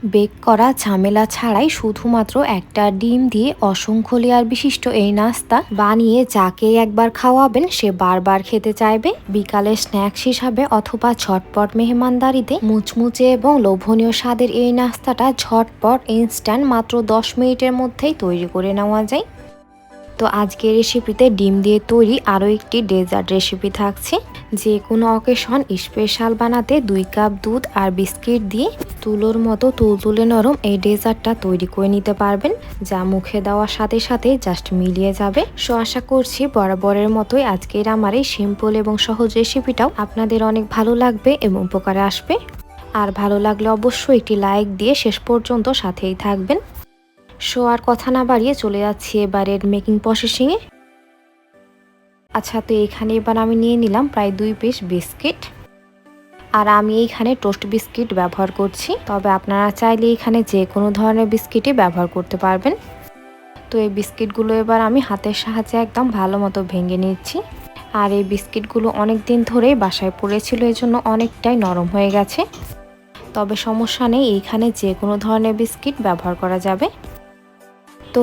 Bake করা ঝামেলা ছাড়াই শুধুমাত্র একটা ডিম দিয়ে অসংখ্য লেয়ার বিশিষ্ট এই নাস্তা বানিয়ে যাকে একবার খাওয়াবেন সে বারবার খেতে চাইবে। বিকালে স্ন্যাক্স হিসাবে অথবা ঝটপট মেহমানদারিতে মুচমুচে এবং লোভনীয় স্বাদের এই নাস্তাটা ঝটপট ইনস্ট্যান্ট মাত্র 10 মিনিটের মধ্যেই তৈরি করে নেওয়া যায়। তো আজকের রেসিপিতে ডিম দিয়ে তৈরি আরও একটি ডেজার্ট রেসিপি থাকছে। যে কোনো অকেশন স্পেশাল বানাতে 2 কাপ দুধ আর বিস্কিট দিয়ে তুলোর মতো তুলতুলে নরম এই ডেজার্টটা তৈরি করে নিতে পারবেন, যা মুখে দেওয়ার সাথে সাথে জাস্ট মিলিয়ে যাবে। সো আশা করছি বরাবরের মতোই আজকের আমার এই সিম্পল এবং সহজ রেসিপিটাও আপনাদের অনেক ভালো লাগবে এবং উপকারে আসবে। আর ভালো লাগলে অবশ্যই একটি লাইক দিয়ে শেষ পর্যন্ত সাথেই থাকবেন। সো আর কথা না বাড়িয়ে চলে যাচ্ছি এবারের মেকিং প্রসেসিংয়ে। আচ্ছা, তো এখানে এবার আমি নিয়ে নিলাম প্রায় 2 পিস বিস্কিট। আর আমি এইখানে টোস্ট বিস্কিট ব্যবহার করছি, তবে আপনারা চাইলে এখানে যে কোনো ধরনের বিস্কিটই ব্যবহার করতে পারবেন। তো এই বিস্কিটগুলো এবার আমি হাতের সাহায্যে একদম ভালো মতো ভেঙে নিচ্ছি। আর এই বিস্কিটগুলো অনেক দিন ধরেই বাসায় পড়েছিল, এজন্য অনেকটাই নরম হয়ে গেছে। তবে সমস্যা নেই, এইখানে যে কোনো ধরনের বিস্কিট ব্যবহার করা যাবে। তো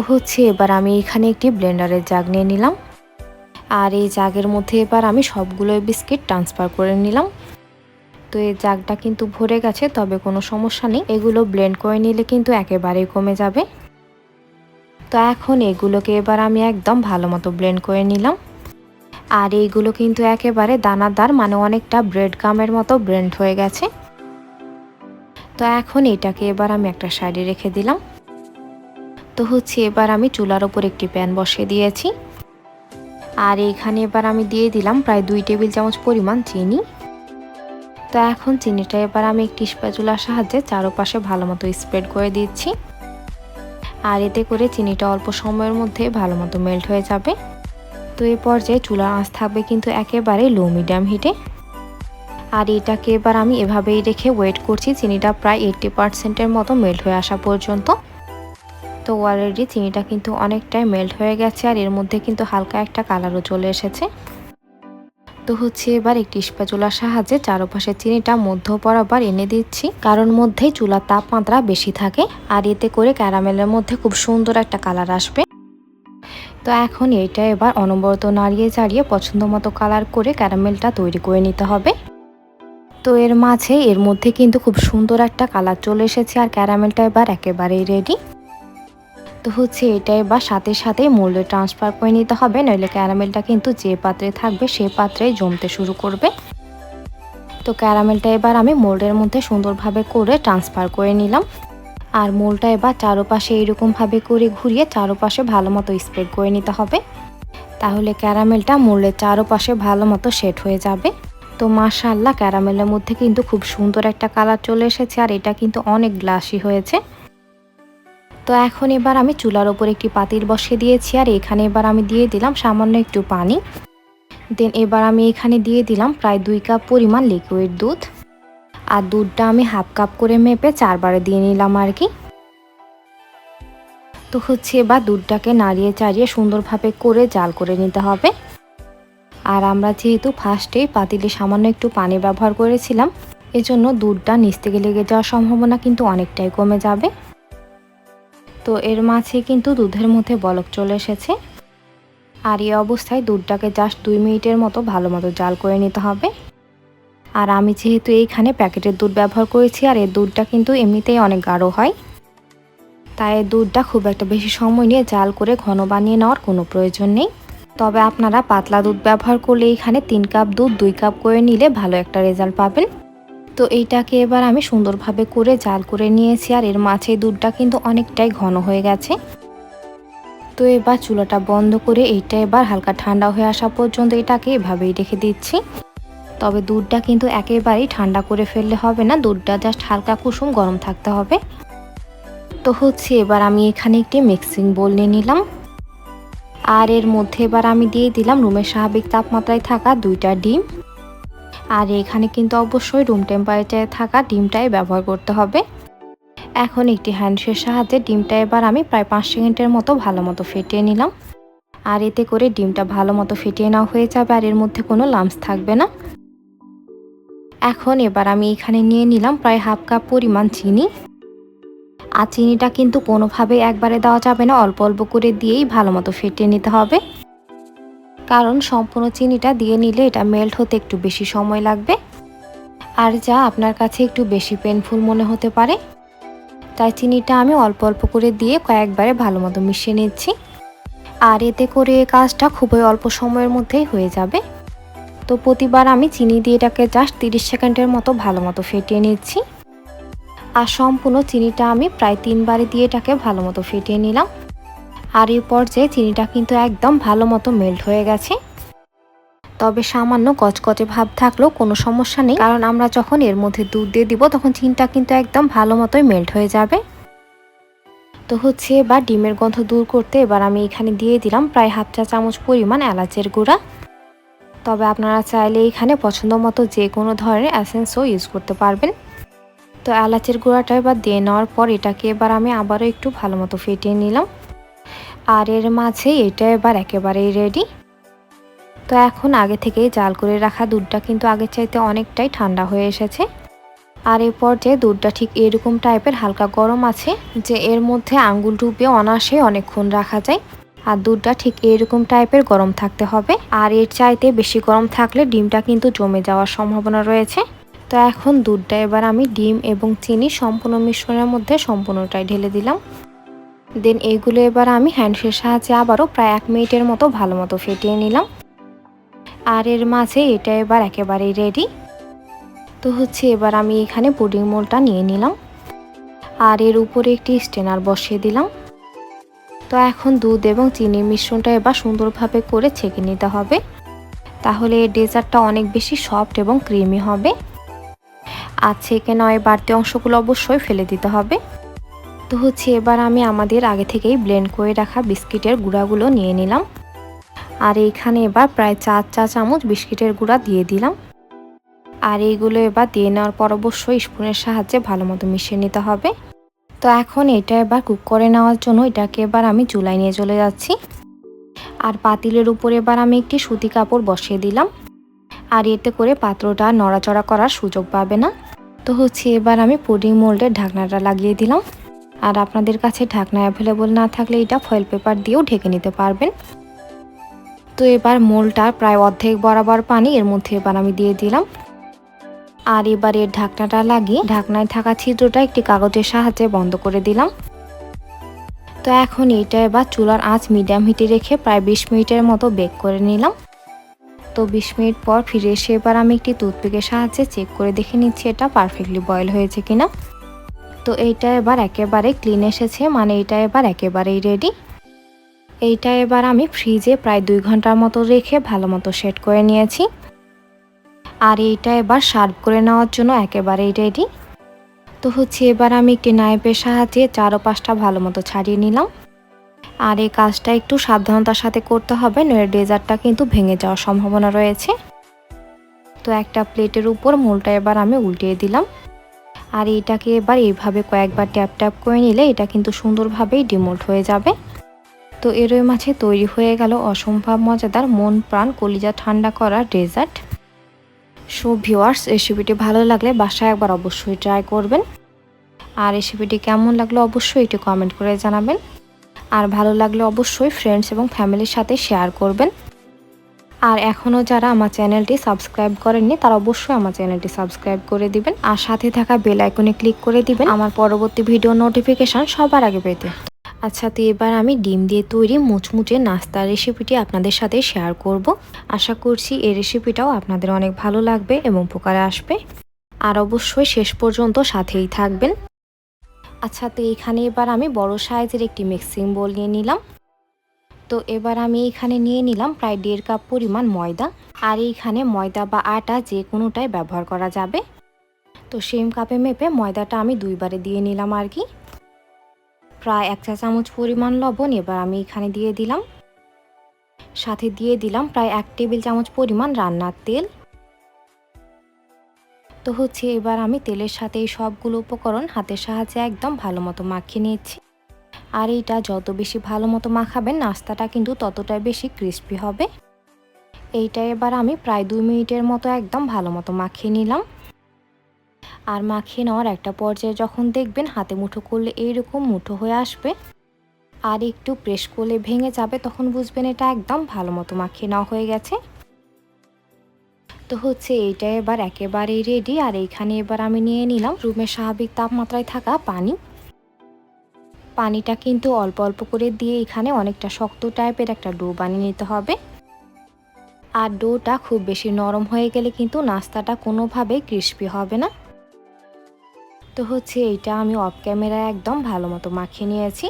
এবার আমি এখানে একটি ব্লেন্ডারের জাগ নিয়ে নিলাম। আর এই জাগের মধ্যে এবার আমি সবগুলো বিস্কিট ট্রান্সফার করে নিলাম। তো এই জাগটা কিন্তু ভরে গেছে, তবে কোনো সমস্যা নেই, এগুলো ব্লেন্ড করে নিলে কিন্তু একেবারেই কমে যাবে। তো এখন এগুলোকে এবার আমি একদম ভালো মতো ব্লেন্ড করে নিলাম। আর এইগুলো কিন্তু একেবারে দানাদার, মানে অনেকটা ব্রেড গামের মতো ব্লেন্ড হয়ে গেছে। তো এখন এটাকে এবার আমি একটা সাইডে রেখে দিলাম। তো এবার আমি চুলার ওপর একটি প্যান বসিয়ে দিয়েছি। আর এইখানে এবার আমি দিয়ে দিলাম প্রায় 2 টেবিল চামচ পরিমাণ চিনি। তো এখন চিনিটা এবার আমি একটি স্প্যাচুলার সাহায্যে চারপাশে ভালো মতো স্প্রেড করে দিচ্ছি। আর এতে করে চিনিটা অল্প সময়ের মধ্যে ভালো মতো মেল্ট হয়ে যাবে। তো এই পর্যায়ে চুলার আঁচ থাকবে কিন্তু একেবারে লো মিডিয়াম হিটে। আর এটাকে এবার আমি এভাবেই রেখে ওয়েট করছি চিনিটা প্রায় 80%-এর মতো মেল্ট হয়ে আসা পর্যন্ত। তো অলরেডি চিনিটা কিন্তু অনেকটাই মেল্ট হয়ে গেছে, আর এর মধ্যে কিন্তু হালকা একটা কালারও চলে এসেছে। তো এবার একটি স্প্যাচুলার সাহায্যে চারপাশে চিনিটা মধ্য বরাবর এনে দিচ্ছি, কারণ মধ্যেই চুলার তাপমাত্রা বেশি থাকে, আর এতে করে ক্যারামেলের মধ্যে খুব সুন্দর একটা কালার আসবে। তো এখন এটা এবার অনবরত নাড়িয়ে চাড়িয়ে পছন্দ মতো কালার করে ক্যারামেলটা তৈরি করে নিতে হবে। তো এর মাঝে এর মধ্যে কিন্তু খুব সুন্দর একটা কালার চলে এসেছে, আর ক্যারামেলটা এবার একেবারেই রেডি। তো এটা এবার সাথে সাথে মোল্ডে ট্রান্সফার করে নিতে হবে, নইলে ক্যারামেলটা কিন্তু যে পাত্রে থাকবে সেই পাত্রেই জমতে শুরু করবে। তো ক্যারামেলটা এবার আমি মোল্ডের মধ্যে সুন্দরভাবে করে ট্রান্সফার করে নিলাম। আর মোল্ডটা এবার চারপাশে এইরকমভাবে করে ঘুরিয়ে চারপাশে ভালো মতো স্প্রেড করে নিতে হবে, তাহলে ক্যারামেলটা মোল্ডের চারপাশে ভালো মতো সেট হয়ে যাবে। তো মাশাআল্লাহ, ক্যারামেলের মধ্যে কিন্তু খুব সুন্দর একটা কালার চলে এসেছে, আর এটা কিন্তু অনেক গ্লাসি হয়েছে। তো এখন এবার আমি চুলার ওপর একটি পাতিল বসিয়ে দিয়েছি, আর এখানে এবার আমি দিয়ে দিলাম সামান্য একটু পানি। দেন এবার আমি এখানে দিয়ে দিলাম প্রায় 2 কাপ পরিমাণ লিকুইড দুধ। আর দুধটা আমি হাফ কাপ করে মেপে 4 বারে দিয়ে নিলাম আর কি। তো এবার দুধটাকে নাড়িয়ে চাড়িয়ে সুন্দরভাবে করে জাল করে নিতে হবে। আর আমরা যেহেতু ফার্স্টেই পাতিলে সামান্য একটু পানি ব্যবহার করেছিলাম, এজন্য দুধটা নিচ থেকে লেগে যাওয়ার সম্ভাবনা কিন্তু অনেকটাই কমে যাবে। তো এর মাঝে কিন্তু দুধের মধ্যে বলক চলে এসেছে, আর এই অবস্থায় দুধটাকে জাস্ট 2 মিনিটের মতো ভালো মতো জাল করে নিতে হবে। আর আমি যেহেতু এইখানে প্যাকেটের দুধ ব্যবহার করেছি, আর এর দুধটা কিন্তু এমনিতেই অনেক গাঢ় হয়, তাই এই দুধটা খুব একটা বেশি সময় নিয়ে জাল করে ঘন বানিয়ে নেওয়ার কোনো প্রয়োজন নেই। তবে আপনারা পাতলা দুধ ব্যবহার করলে এইখানে 3 কাপ দুধ 2 কাপ করে নিলে ভালো একটা রেজাল্ট পাবেন। তো এইটাকে এবার আমি সুন্দরভাবে করে জাল করে নিয়েছি, আর এর মাঝে দুধটা কিন্তু অনেকটাই ঘন হয়ে গেছে। তো এবার চুলাটা বন্ধ করে এইটা এবার হালকা ঠান্ডা হয়ে আসা পর্যন্ত এটাকে এভাবেই রেখে দিচ্ছি। তবে দুধটা কিন্তু একেবারেই ঠান্ডা করে ফেললে হবে না, দুধটা জাস্ট হালকা কুসুম গরম থাকতে হবে। তো এবার আমি এখানে একটি মিক্সিং বোল নিয়ে নিলাম। আর এর মধ্যে এবার আমি দিয়ে দিলাম রুমের স্বাভাবিক তাপমাত্রায় থাকা 2টা ডিম। আর এখানে কিন্তু অবশ্যই রুম টেম্পারেচারে থাকা ডিমটাই ব্যবহার করতে হবে। এখন একটি হ্যান্ডসের সাহায্যে ডিমটা এবার আমি প্রায় 5 সেকেন্ডের মতো ভালো মতো ফেটিয়ে নিলাম। আর এতে করে ডিমটা ভালো মতো ফেটিয়ে নেওয়া হয়ে যাবে, আর এর মধ্যে কোনো লাম্পস থাকবে না। এখন এবার আমি এখানে নিয়ে নিলাম প্রায় হাফ কাপ পরিমাণ চিনি। আর চিনিটা কিন্তু কোনোভাবে একবারে দেওয়া যাবে না, অল্প অল্প করে দিয়েই ভালো মতো ফেটিয়ে নিতে হবে, কারণ সম্পূর্ণ চিনিটা দিয়ে নিলে এটা মেল্ট হতে একটু বেশি সময় লাগবে, আর যা আপনার কাছে একটু বেশি পেনফুল মনে হতে পারে। তাই চিনিটা আমি অল্প অল্প করে দিয়ে কয়েকবারে ভালো মতো মিশিয়ে নিচ্ছি, আর এতে করে কাজটা খুবই অল্প সময়ের মধ্যেই হয়ে যাবে। তো প্রতিবার আমি চিনি দিয়ে এটাকে জাস্ট 30 সেকেন্ডের মতো ভালো মতো ফেটিয়ে নিচ্ছি, আর সম্পূর্ণ চিনিটা আমি প্রায় 3 বারে দিয়ে এটাকে ভালো মতো ফেটিয়ে নিলাম। আর এই পর্যায়ে চিনিটা কিন্তু একদম ভালো মতো মেল্ট হয়ে গেছে, তবে সামান্য কচকচে ভাব থাকলেও কোনো সমস্যা নেই, কারণ আমরা যখন এর মধ্যে দুধ দিয়ে দিব তখন চিনিটা কিন্তু একদম ভালো মতোই মেল্ট হয়ে যাবে। তো এবার ডিমের গন্ধ দূর করতে এবার আমি এখানে দিয়ে দিলাম প্রায় হাফ চা চামচ পরিমাণ এলাচের গুঁড়া। তবে আপনারা চাইলে এখানে পছন্দ মতো যে কোনো ধরনের এসেন্সও ইউজ করতে পারবেন। তো এলাচের গুঁড়াটা এবার দিয়ে নেওয়ার পর এটাকে এবার আমি আবারও একটু ভালো মতো ফেটিয়ে নিলাম, আর এর মাঝে এটা এবার একেবারেই রেডি। তো এখন আগে থেকেই জাল করে রাখা দুধটা কিন্তু আগের চাইতে অনেকটাই ঠান্ডা হয়ে এসেছে, আর এই পর্যায়ে দুধটা ঠিক এরকম টাইপের হালকা গরম আছে, যে এর মধ্যে আঙ্গুল ডুবিয়ে অনায়াসে অনেকক্ষণ রাখা যায়। আর দুধটা ঠিক এরকম টাইপের গরম থাকতে হবে, আর এর চাইতে বেশি গরম থাকলে ডিমটা কিন্তু জমে যাওয়ার সম্ভাবনা রয়েছে। তো এখন দুধটা এবার আমি ডিম এবং চিনি সম্পূর্ণ মিশ্রণের মধ্যে সম্পূর্ণটাই ঢেলে দিলাম। দেন এইগুলো এবার আমি হ্যান্ডের সাহায্যে আবারও প্রায় 1 মিনিটের মতো ভালো মতো ফেটিয়ে নিলাম, আর এর মাঝে এটা এবার একেবারেই রেডি। তো এবার আমি এখানে পুডিং মোল্ডটা নিয়ে নিলাম, আর এর উপরে একটি স্ট্রেনার বসিয়ে দিলাম। তো এখন দুধ এবং চিনির মিশ্রণটা এবার সুন্দরভাবে করে ছেঁকে নিতে হবে, তাহলে এই ডেজার্টটা অনেক বেশি সফট এবং ক্রিমি হবে। আর ছেঁকে নয় বাড়তি অংশগুলো অবশ্যই ফেলে দিতে হবে। তো এবার আমি আমাদের আগে থেকেই ব্লেন্ড করে রাখা বিস্কিটের গুঁড়াগুলো নিয়ে নিলাম, আর এইখানে এবার প্রায় 4 চা চামচ বিস্কিটের গুঁড়া দিয়ে দিলাম, আর এইগুলো এবার দিয়ে নেওয়ার পর অবশ্যই স্পুনের সাহায্যে ভালো মতো মিশিয়ে নিতে হবে। তো এখন এটা এবার কুক করে নেওয়ার জন্য এটাকে এবার আমি চুলায় নিয়ে চলে যাচ্ছি, আর পাতিলের উপরে এবার আমি একটি সুতি কাপড় বসিয়ে দিলাম, আর এতে করে পাত্রটা নড়াচড়া করার সুযোগ পাবে না। তো এবার আমি পুডিং মোল্ডের ঢাকনাটা লাগিয়ে দিলাম, আর আপনাদের কাছে ঢাকনা অ্যাভেলেবল না থাকলে এটা ফয়েল পেপার দিয়েও ঢেকে নিতে পারবেন। তো এবার মোল্ডটা প্রায় অর্ধেক বরাবর পানি এর মধ্যে এবার আমি দিয়ে দিলাম, আর এবার এর ঢাকনাটা লাগিয়ে ঢাকনায় থাকা ছিদ্রটা একটি কাগজের সাহায্যে বন্ধ করে দিলাম। তো এখন এটা এবার চুলার আঁচ মিডিয়াম হিটে রেখে প্রায় 20 মিনিটের মতো বেক করে নিলাম। তো 20 মিনিট পর ফিরে এসে এবার আমি একটি টুথপিকের সাহায্যে চেক করে দেখে নিচ্ছি এটা পারফেক্টলি বয়েল হয়েছে কিনা। তো এইটা এবার একেবারে ক্লিন এসেছে, মানে এটা এবার একেবারেই রেডি। এইটা এবার আমি ফ্রিজে প্রায় 2 ঘন্টার মতো রেখে ভালো মতো সেট করে নিয়েছি, আর এইটা এবার সার্ভ করে নেওয়ার জন্য একেবারেই রেডি। তো এবার আমি একটি নাইফের সাহায্যে 4 ও 5টা ভালো মতো ছাড়িয়ে নিলাম, আর এই কাজটা একটু সাবধানতার সাথে করতে হবে, নইলে ডেজার্টটা কিন্তু ভেঙে যাওয়ার সম্ভাবনা রয়েছে। তো একটা প্লেটের উপর মোলটা এবার আমি উল্টিয়ে দিলাম, আর এইটাকে এবার এইভাবে কয়েকবার ট্যাপ ট্যাপ করে নিলে এটা কিন্তু সুন্দরভাবেই ডিমোল্ড হয়ে যাবে। তো এরই মাঝে তৈরি হয়ে গেল অসম্ভব মজাদার মন প্রাণ কলিজা ঠান্ডা করা ডেজার্ট। সো ভিউয়ার্স, রেসিপিটি ভালো লাগলে বাসায় একবার অবশ্যই ট্রাই করবেন, আর রেসিপিটি কেমন লাগলো অবশ্যই একটু কমেন্ট করে জানাবেন, আর ভালো লাগলে অবশ্যই ফ্রেন্ডস এবং ফ্যামিলির সাথে শেয়ার করবেন। আর এখনও যারা আমার চ্যানেলটি সাবস্ক্রাইব করেননি তারা অবশ্যই আমার চ্যানেলটি সাবস্ক্রাইব করে দিবেন, আর সাথে থাকা বেল আইকনে ক্লিক করে দিবেন আমার পরবর্তী ভিডিও নোটিফিকেশন সবার আগে পেতে। আচ্ছা, তো এবার আমি ডিম দিয়ে তৈরি মুচমুচে নাস্তার রেসিপিটি আপনাদের সাথে শেয়ার করব। আশা করছি এই রেসিপিটাও আপনাদের অনেক ভালো লাগবে এবং উপকারে আসবে, আর অবশ্যই শেষ পর্যন্ত সাথেই থাকবেন। আচ্ছা, তো এখানে এবার আমি বড় সাইজের একটি মিক্সিং বোল নিয়ে নিলাম। তো এবার আমি এখানে নিয়ে নিলাম প্রায় 1.5 কাপ পরিমাণ ময়দা, আর এইখানে ময়দা বা আটা যে কোনোটাই ব্যবহার করা যাবে। তো সেম কাপে মেপে ময়দাটা আমি 2 বারে দিয়ে নিলাম আর কি। প্রায় 1 চা চামচ পরিমাণ লবণ এবার আমি এখানে দিয়ে দিলাম, সাথে দিয়ে দিলাম প্রায় 1 টেবিল চামচ পরিমাণ রান্নার তেল। তো এবার আমি তেলের সাথে এই সবগুলো উপকরণ হাতের সাহায্যে একদম ভালো মতো মাখিয়ে নিচ্ছি, আর এইটা যত বেশি ভালো মতো মাখাবেন নাস্তাটা কিন্তু ততটাই বেশি ক্রিস্পি হবে। এইটা এবার আমি প্রায় 2 মিনিটের মতো একদম ভালো মতো মাখিয়ে নিলাম, আর মাখিয়ে নেওয়ার একটা পর্যায়ে যখন দেখবেন হাতে মুঠো করলে এইরকম মুঠো হয়ে আসবে আর একটু প্রেস করলে ভেঙে যাবে, তখন বুঝবেন এটা একদম ভালো মতো মাখিয়ে নেওয়া হয়ে গেছে। তো এইটা এবার একেবারেই রেডি। আর এইখানে এবার আমি নিয়ে নিলাম রুমের স্বাভাবিক তাপমাত্রায় থাকা পানি। পানিটা কিন্তু অল্প অল্প করে দিয়ে এখানে অনেকটা শক্ত টাইপের একটা ডো বানিয়ে নিতে হবে। আর ডোটা খুব বেশি নরম হয়ে গেলে কিন্তু নাস্তাটা কোনোভাবেই ক্রিস্পি হবে না। তো এইটা আমি অফ ক্যামেরায় একদম ভালো মতো মাখিয়ে নিয়েছি।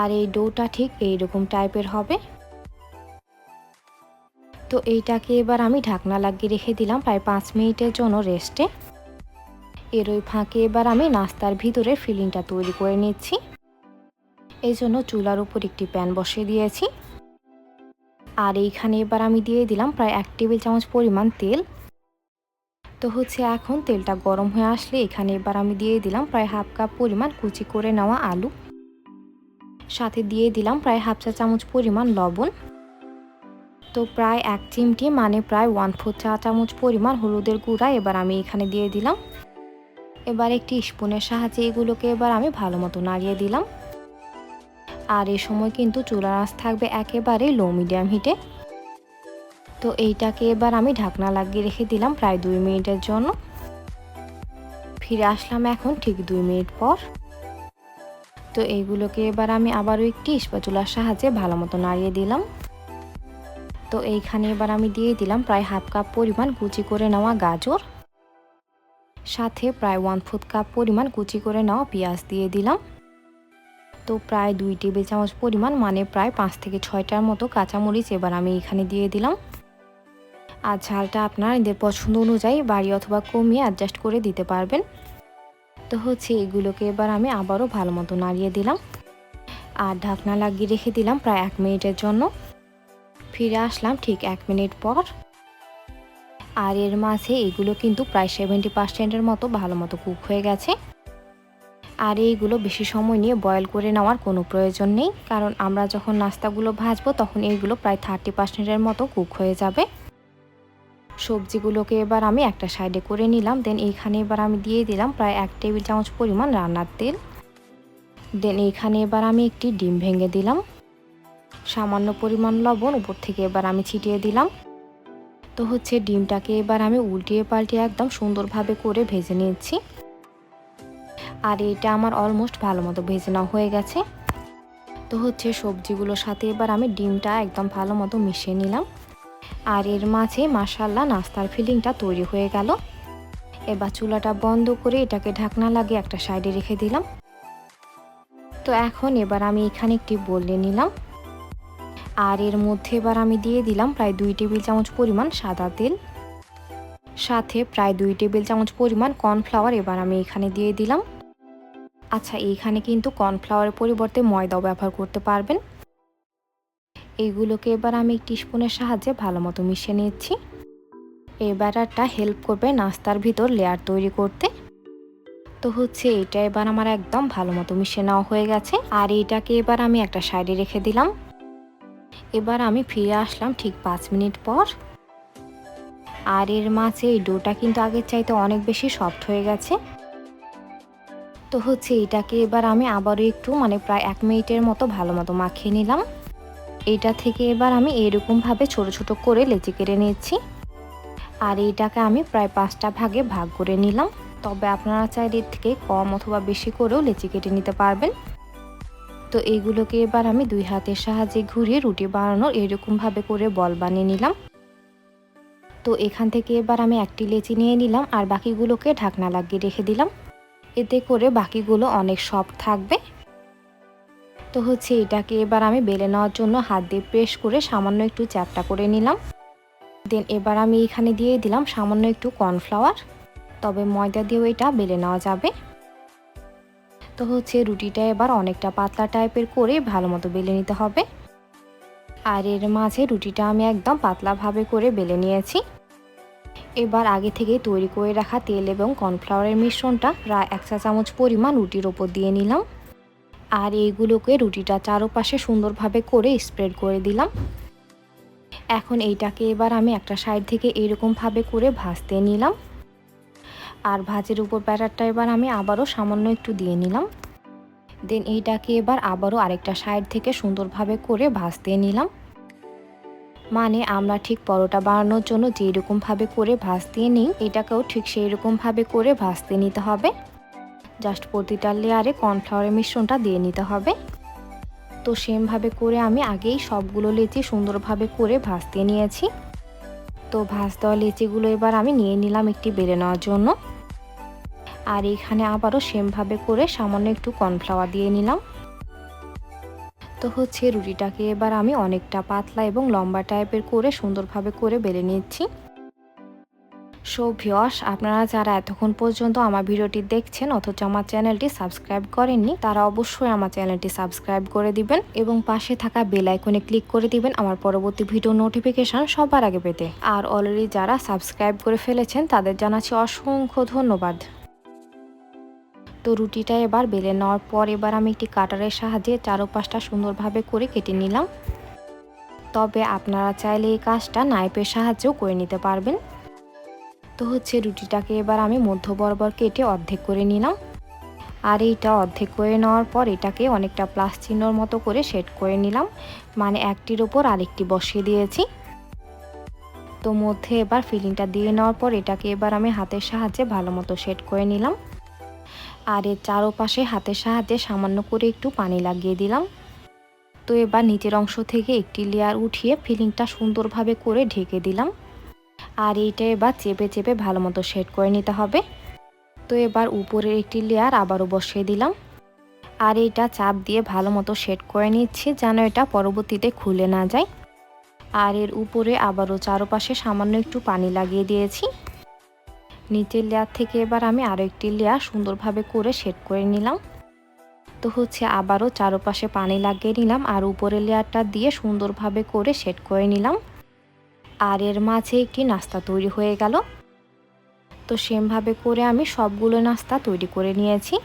আর এই ডোটা ঠিক এইরকম টাইপের হবে। তো এইটাকে এবার আমি ঢাকনা লাগিয়ে রেখে দিলাম প্রায় 5 মিনিটের জন্য রেস্টে। এর ওই ফাঁকে এবার আমি নাস্তার ভিতরে ফিলিংটা তৈরি করে নিচ্ছি। এই জন্য চুলার উপর একটি প্যান বসিয়ে দিয়েছি। আর এইখানে এবার আমি দিয়ে দিলাম প্রায় 1 টেবিল চামচ পরিমাণ তেল। তো এখন তেলটা গরম হয়ে আসলে এখানে এবার আমি দিয়ে দিলাম প্রায় হাফ কাপ পরিমাণ কুচি করে নেওয়া আলু। সাথে দিয়ে দিলাম প্রায় হাফ চা চামচ পরিমাণ লবণ। তো প্রায় 1 চিমটি মানে প্রায় 1/4 চা চামচ পরিমাণ হলুদের গুঁড়া এবার আমি এখানে দিয়ে দিলাম। এবার একটি স্পুনের সাহায্যে এগুলোকে এবার আমি ভালো মতো নাড়িয়ে দিলাম। আর এই সময় কিন্তু চুলার আঁচ থাকবে একেবারে লো মিডিয়াম হিটে। তো এইটাকে এবার আমি ঢাকনা লাগিয়ে রেখে দিলাম প্রায় 2 মিনিটের জন্য। ফিরে আসলাম এখন ঠিক 2 মিনিট পর। তো এইগুলোকে এবার আমি আবারও একটি স্প্যাচুলার সাহায্যে ভালো মতো নাড়িয়ে দিলাম। তো এইখানে এবার আমি দিয়ে দিলাম প্রায় হাফ কাপ পরিমাণ কুচি করে নেওয়া গাজর। সাথে প্রায় 1/4 কাপ পরিমাণ কুচি করে নেওয়া পেঁয়াজ দিয়ে দিলাম। তো প্রায় 2 টেবিল চামচ পরিমাণ মানে প্রায় 5 থেকে 6টার মতো কাঁচামরিচ এবার আমি এখানে দিয়ে দিলাম। আর ঝালটা আপনাদের পছন্দ অনুযায়ী বাড়ি অথবা কমিয়ে অ্যাডজাস্ট করে দিতে পারবেন। তো এগুলোকে এবার আমি আবারও ভালো মতো নাড়িয়ে দিলাম। আর ঢাকনা লাগিয়ে রেখে দিলাম প্রায় 1 মিনিটের জন্য। ফিরে আসলাম ঠিক 1 মিনিট পর। আর এর মাঝে এগুলো কিন্তু প্রায় 70%-এর মতো ভালো মতো কুক হয়ে গেছে। আর এইগুলো বেশি সময় নিয়ে বয়েল করে নেওয়ার কোনো প্রয়োজন নেই, কারণ আমরা যখন নাস্তাগুলো ভাজবো তখন এইগুলো প্রায় 30%-এর মতো কুক হয়ে যাবে। সবজিগুলোকে এবার আমি একটা সাইডে করে নিলাম। দেন এইখানে এবার আমি দিয়ে দিলাম প্রায় 1 টেবিল চামচ পরিমাণ রান্নার তেল। দেন এইখানে এবার আমি একটি ডিম ভেঙে দিলাম। সামান্য পরিমাণ লবণ উপর থেকে এবার আমি ছিটিয়ে দিলাম। তো ডিমটাকে এবার আমি উল্টিয়ে পাল্টিয়ে একদম সুন্দরভাবে করে ভেজে নিয়েছি। আর এটা আমার অলমোস্ট ভালো মতো ভেজে নেওয়া হয়ে গেছে। তো সবজিগুলোর সাথে এবার আমি ডিমটা একদম ভালো মতো মিশিয়ে নিলাম। আর এর মাঝে মাশাআল্লাহ নাস্তার ফিলিংটা তৈরি হয়ে গেল। এবার চুলাটা বন্ধ করে এটাকে ঢাকনা লাগিয়ে একটা সাইডে রেখে দিলাম। তো এখন এবার আমি এখানে একটি বোল নিয়ে নিলাম। আর এর মধ্যে এবার আমি দিয়ে দিলাম প্রায় 2 টেবিল চামচ পরিমাণ সাদা তেল। সাথে প্রায় 2 টেবিল চামচ পরিমাণ কর্নফ্লাওয়ার এবার আমি এখানে দিয়ে দিলাম। আচ্ছা, এইখানে কিন্তু কর্নফ্লাওয়ারের পরিবর্তে ময়দাও ব্যবহার করতে পারবেন। এইগুলোকে এবার আমি একটি স্পুনের সাহায্যে ভালো মতো মিশিয়ে নিচ্ছি। এই ব্যাটারটা হেল্প করবে নাস্তার ভিতর লেয়ার তৈরি করতে। তো এটা এবার আমার একদম ভালো মতো মিশিয়ে নেওয়া হয়ে গেছে। আর এইটাকে এবার আমি একটা সাইডে রেখে দিলাম। এবার আমি ফিরে আসলাম ঠিক 5 মিনিট পর। আর এর মাঝে এই ডোটা কিন্তু আগের চাইতে অনেক বেশি সফট হয়ে গেছে। তো এটাকে এবার আমি আবারও একটু মানে প্রায় 1 মিনিটের মতো ভালো মতো মাখিয়ে নিলাম। এইটা থেকে এবার আমি এরকমভাবে ছোট ছোট করে লেচি কেটে নিচ্ছি। আর এইটাকে আমি প্রায় 5টা ভাগে ভাগ করে নিলাম। তবে আপনারা চাইলে এর থেকে কম অথবা বেশি করেও লেচি কেটে নিতে পারবেন। তো এইগুলোকে এবার আমি 2 হাতের সাহায্যে ঘুরিয়ে রুটি বানানোর এরকমভাবে করে বল বানিয়ে নিলাম। তো এখান থেকে এবার আমি একটি লেচি নিয়ে নিলাম আর বাকিগুলোকে ঢাকনা লাগিয়ে রেখে দিলাম। এতে করে বাকিগুলো অনেক সফট থাকবে। তো এটাকে এবার আমি বেলে নেওয়ার জন্য হাত দিয়ে প্রেস করে সামান্য একটু চ্যাপটা করে নিলাম। দেন এবার আমি এখানে দিয়ে দিলাম সামান্য একটু কর্নফ্লাওয়ার। তবে ময়দা দিয়েও এটা বেলে নেওয়া যাবে। তো রুটিটা এবার অনেকটা পাতলা টাইপের করে ভালো মতো বেলে নিতে হবে। আর এর মাঝে রুটিটা আমি একদম পাতলাভাবে করে বেলে নিয়েছি। এবার আগে থেকে তৈরি করে রাখা তেল এবং কর্নফ্লাওয়ারের মিশ্রণটা প্রায় 1 চা চামচ পরিমাণ রুটির ওপর দিয়ে নিলাম। আর এইগুলোকে রুটিটা চারপাশে সুন্দরভাবে করে স্প্রেড করে দিলাম। এখন এইটাকে এবার আমি একটা সাইড থেকে এরকমভাবে করে ভাজতে নিলাম। আর ভাজির উপর ব্যাটারটা এবার আমি আবারও সামান্য একটু দিয়ে নিলাম। দেন এইটাকে এবার আবারও আরেকটা সাইড থেকে সুন্দরভাবে করে ভাজতে নিলাম। মানে আমরা ঠিক পরোটা বানানোর জন্য যেরকমভাবে করে ভাজতে নিই, এটাকেও ঠিক সেই রকমভাবে করে ভাজতে নিতে হবে। জাস্ট প্রতিটা লেয়ারে কর্নফ্লাওয়ারের মিশ্রণটা দিয়ে নিতে হবে। তো সেমভাবে করে আমি আগেই সবগুলো লেচি সুন্দরভাবে করে ভাজতে নিয়েছি। তো ভাজ দেওয়া লেচিগুলো এবার আমি নিয়ে নিলাম একটি বেলে নেওয়ার জন্য। আর এখানে আবারও সেমভাবে করে সামান্য একটু কর্নফ্লাওয়ার দিয়ে নিলাম। তো রুটিটাকে এবার আমি অনেকটা পাতলা এবং লম্বা টাইপের করে সুন্দরভাবে করে বেলে নিচ্ছি। সো ভিউয়ার্স, আপনারা যারা এতক্ষণ পর্যন্ত আমার ভিডিওটি দেখছেন অথচ আমার চ্যানেলটি সাবস্ক্রাইব করেননি, তারা অবশ্যই আমার চ্যানেলটি সাবস্ক্রাইব করে দিবেন এবং পাশে থাকা বেল আইকনে ক্লিক করে দিবেন আমার পরবর্তী ভিডিও নোটিফিকেশন সবার আগে পেতে। আর অলরেডি যারা সাবস্ক্রাইব করে ফেলেছেন তাদের জানাচ্ছি অসংখ্য ধন্যবাদ। তো রুটিটা এবার বেলে নেওয়ার পর এবার আমি একটি কাটারের সাহায্যে চারপাশটা সুন্দরভাবে করে কেটে নিলাম। তবে আপনারা চাইলে এই কাজটা নাইফের সাহায্যেও করে নিতে পারবেন। তো রুটিটাকে এবার আমি মধ্য বরাবর কেটে অর্ধেক করে নিলাম। আর এইটা অর্ধেক করে নেওয়ার পর এটাকে অনেকটা প্লাস চিহ্নর মতো করে সেট করে নিলাম, মানে একটির ওপর আরেকটি বসিয়ে দিয়েছি। তো মধ্যে এবার ফিলিংটা দিয়ে নেওয়ার পর এটাকে এবার আমি হাতের সাহায্যে ভালো মতো সেট করে নিলাম। আর এর চারপাশে হাতের সাহায্যে সামান্য করে একটু পানি লাগিয়ে দিলাম। তো এবার নিচের অংশ থেকে একটি লেয়ার উঠিয়ে ফিলিংটা সুন্দরভাবে করে ঢেকে দিলাম। আর এইটা এবার চেপে চেপে ভালো মতো সেট করে নিতে হবে। তো এবার উপরের একটি লেয়ার আবারও বসিয়ে দিলাম। আর এইটা চাপ দিয়ে ভালো মতো সেট করে নিচ্ছি যেন এটা পরবর্তীতে খুলে না যায়। আর এর উপরে আবারও চারপাশে সামান্য একটু পানি লাগিয়ে দিয়েছি। নিচের লেয়ার থেকে এবার আমি আরও একটি লেয়ার সুন্দরভাবে করে সেট করে নিলাম। তো আবারও চারপাশে পানি লাগিয়ে নিলাম আর উপরের লেয়ারটা দিয়ে সুন্দরভাবে করে সেট করে নিলাম। আর এর মাঝে একটি নাস্তা তৈরি হয়ে গেল। তো সেমভাবে করে আমি সবগুলো নাস্তা তৈরি করে নিয়েছি।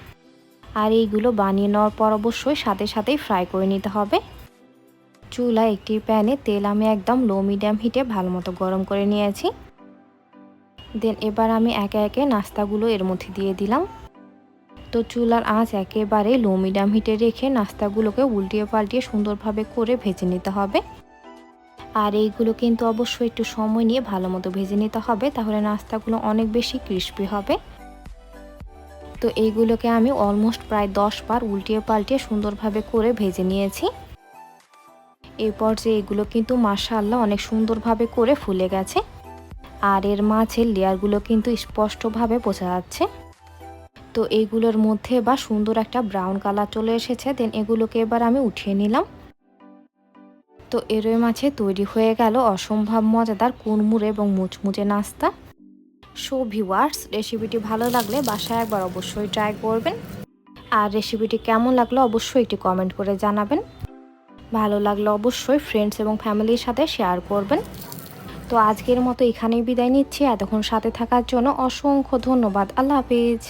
আর এইগুলো বানিয়ে নেওয়ার পর অবশ্যই সাথে সাথেই ফ্রাই করে নিতে হবে। চুলায় একটি প্যানে তেল আমি একদম লো মিডিয়াম হিটে ভালো মতো গরম করে নিয়েছি। দেন এবার আমি একে একে নাস্তাগুলো এর মধ্যে দিয়ে দিলাম। তো চুলার আঁচ একেবারে লো মিডিয়াম হিটে রেখে নাস্তাগুলোকে উল্টিয়ে পাল্টিয়ে সুন্দরভাবে করে ভেজে নিতে হবে। আর এইগুলো কিন্তু অবশ্যই একটু সময় নিয়ে ভালো মতো ভেজে নিতে হবে, তাহলে নাস্তাগুলো অনেক বেশি ক্রিস্পি হবে। তো এইগুলোকে আমি অলমোস্ট প্রায় 10 বার উল্টিয়ে পাল্টিয়ে সুন্দরভাবে করে ভেজে নিয়েছি। এরপর যে এগুলো কিন্তু মাশাআল্লাহ অনেক সুন্দরভাবে করে ফুলে গেছে। আর এর মাঝের লেয়ারগুলো কিন্তু স্পষ্টভাবে বোঝা যাচ্ছে। তো এইগুলোর মধ্যে এবার সুন্দর একটা ব্রাউন কালার চলে এসেছে। দেন এগুলোকে এবার আমি উঠিয়ে নিলাম। তো এরই মাঝে তৈরি হয়ে গেল অসম্ভব মজাদার কুড়মুড়ে এবং মুচমুচে নাস্তা। সো ভিউয়ার্স, রেসিপিটি ভালো লাগলে বাসায় একবার অবশ্যই ট্রাই করবেন। আর রেসিপিটি কেমন লাগলো অবশ্যই একটি কমেন্ট করে জানাবেন। ভালো লাগলে অবশ্যই ফ্রেন্ডস এবং ফ্যামিলির সাথে শেয়ার করবেন। তো আজকের মতো এখানেই বিদায় নিচ্ছি। এতক্ষণ সাথে থাকার জন্য অসংখ্য ধন্যবাদ। আল্লাহ হাফিজ।